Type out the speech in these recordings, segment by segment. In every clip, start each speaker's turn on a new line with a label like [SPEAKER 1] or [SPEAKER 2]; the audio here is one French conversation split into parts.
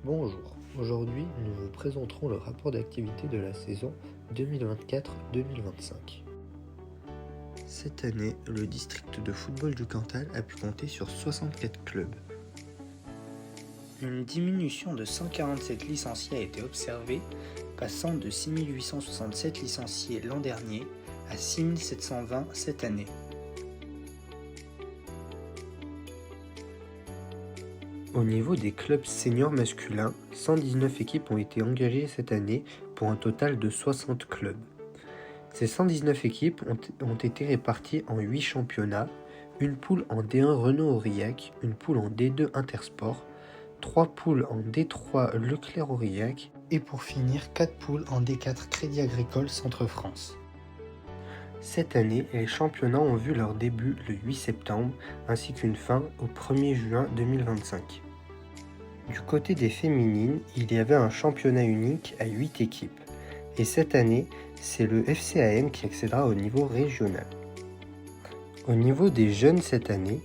[SPEAKER 1] Bonjour, aujourd'hui nous vous présenterons le rapport d'activité de la saison 2024-2025. Cette année, le district de football du Cantal a pu compter sur 64 clubs.
[SPEAKER 2] Une diminution de 147 licenciés a été observée, passant de 6867 licenciés l'an dernier à 6720 cette année.
[SPEAKER 1] Au niveau des clubs seniors masculins, 119 équipes ont été engagées cette année pour un total de 60 clubs. Ces 119 équipes ont été réparties en 8 championnats, une poule en D1 Renault-Aurillac, une poule en D2 Intersport, 3 poules en D3 Leclerc-Aurillac et pour finir 4 poules en D4 Crédit Agricole Centre-France. Cette année, les championnats ont vu leur début le 8 septembre ainsi qu'une fin au 1er juin 2025. Du côté des féminines, il y avait un championnat unique à 8 équipes. Et cette année, c'est le FCAM qui accédera au niveau régional. Au niveau des jeunes cette année,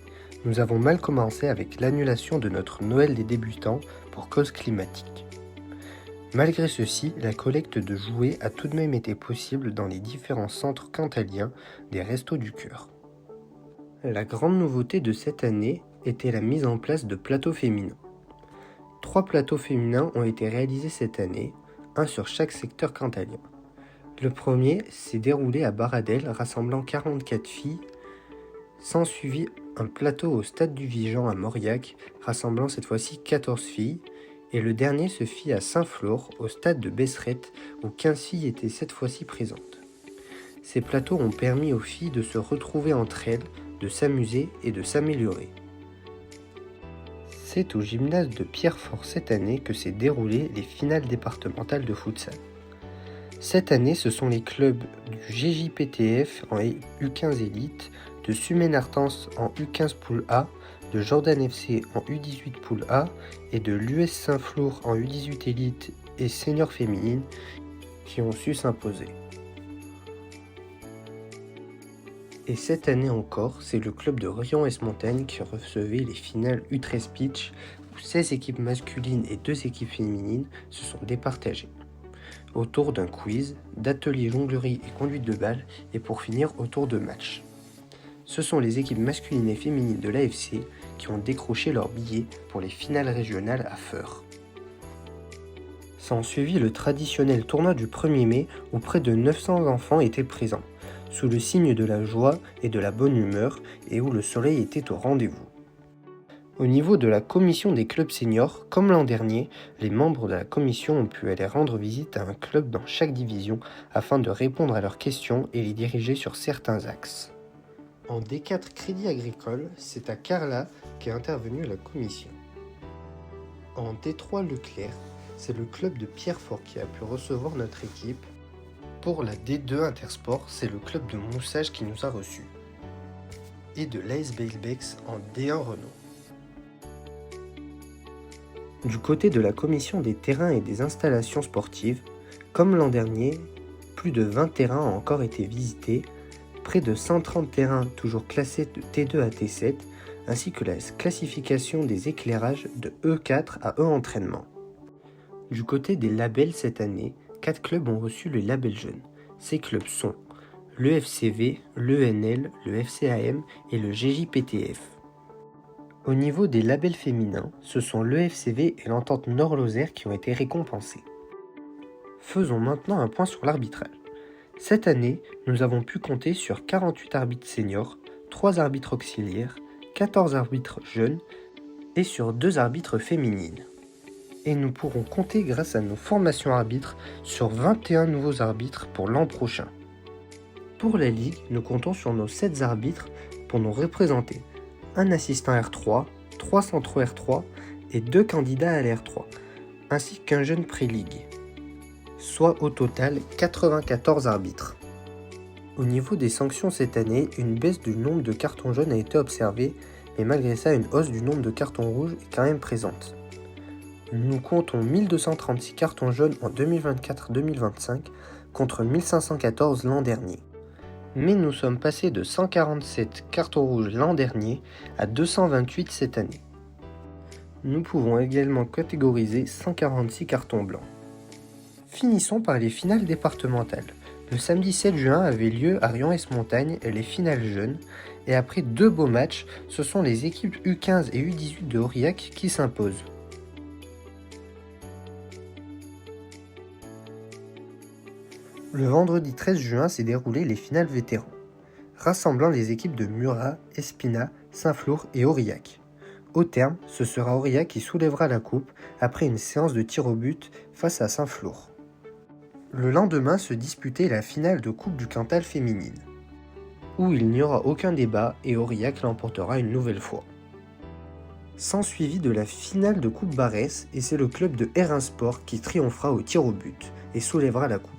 [SPEAKER 1] nous avons mal commencé avec l'annulation de notre Noël des débutants pour cause climatique. Malgré ceci, la collecte de jouets a tout de même été possible dans les différents centres cantaliens des Restos du Cœur. La grande nouveauté de cette année était la mise en place de plateaux féminins. 3 plateaux féminins ont été réalisés cette année, un sur chaque secteur cantalien. Le premier s'est déroulé à Baradel, rassemblant 44 filles. S'ensuivit un plateau au stade du Vigan à Mauriac, rassemblant cette fois-ci 14 filles. Et le dernier se fit à Saint-Flour, au stade de Besserette, où 15 filles étaient cette fois-ci présentes. Ces plateaux ont permis aux filles de se retrouver entre elles, de s'amuser et de s'améliorer. C'est au gymnase de Pierrefort cette année que s'est déroulées les finales départementales de futsal. Cette année, ce sont les clubs du GJPTF en U15 Elite, de Sumen-Artens en U15 Poule A, de Jordan FC en U18 Poule A et de l'US Saint-Flour en U18 Elite et Senior féminine qui ont su s'imposer. Et cette année encore, c'est le club de Rion-Est-Montagne qui recevait les finales U13 Pitch où 16 équipes masculines et 2 équipes féminines se sont départagées autour d'un quiz, d'ateliers jonglerie et conduite de balle et pour finir autour de matchs. Ce sont les équipes masculines et féminines de l'AFC qui ont décroché leur billet pour les finales régionales à Feur. S'en suivit le traditionnel tournoi du 1er mai où près de 900 enfants étaient présents, sous le signe de la joie et de la bonne humeur et où le soleil était au rendez-vous. Au niveau de la commission des clubs seniors, comme l'an dernier, les membres de la commission ont pu aller rendre visite à un club dans chaque division afin de répondre à leurs questions et les diriger sur certains axes. En D4 Crédit Agricole, c'est à Carla qu'est intervenue la commission. En D3 Leclerc, c'est le club de Pierrefort qui a pu recevoir notre équipe. Pour la D2 Intersport, c'est le club de Moussage qui nous a reçus. Et de l'AS Belbex en D1 Renault. Du côté de la commission des terrains et des installations sportives, comme l'an dernier, plus de 20 terrains ont encore été visités, près de 130 terrains toujours classés de T2 à T7, ainsi que la classification des éclairages de E4 à E-entraînement. Du côté des labels cette année, 4 clubs ont reçu le label jeune. Ces clubs sont le FCV, l'ENL, le FCAM et le GJPTF. Au niveau des labels féminins, ce sont le FCV et l'Entente Nord-Lozère qui ont été récompensés. Faisons maintenant un point sur l'arbitrage. Cette année, nous avons pu compter sur 48 arbitres seniors, 3 arbitres auxiliaires, 14 arbitres jeunes et sur 2 arbitres féminines. Et nous pourrons compter grâce à nos formations arbitres sur 21 nouveaux arbitres pour l'an prochain. Pour la Ligue, nous comptons sur nos 7 arbitres pour nous représenter. Un assistant R3, 3 centraux R3 et 2 candidats à l'R3, ainsi qu'un jeune pré-ligue. Soit au total 94 arbitres. Au niveau des sanctions cette année, une baisse du nombre de cartons jaunes a été observée, mais malgré ça, une hausse du nombre de cartons rouges est quand même présente. Nous comptons 1236 cartons jaunes en 2024-2025 contre 1514 l'an dernier. Mais nous sommes passés de 147 cartons rouges l'an dernier à 228 cette année. Nous pouvons également catégoriser 146 cartons blancs. Finissons par les finales départementales. Le samedi 7 juin avait lieu à Rion-Ès-Montagne les finales jeunes, et après 2 beaux matchs, ce sont les équipes U15 et U18 de Aurillac qui s'imposent. Le vendredi 13 juin s'est déroulé les finales vétérans, rassemblant les équipes de Murat, Espina, Saint-Flour et Aurillac. Au terme, ce sera Aurillac qui soulèvera la coupe après une séance de tir au but face à Saint-Flour. Le lendemain se disputait la finale de Coupe du Cantal féminine, où il n'y aura aucun débat et Aurillac l'emportera une nouvelle fois. S'ensuivit de la finale de Coupe Barès et c'est le club de Hérin Sport qui triomphera au tir au but et soulèvera la coupe.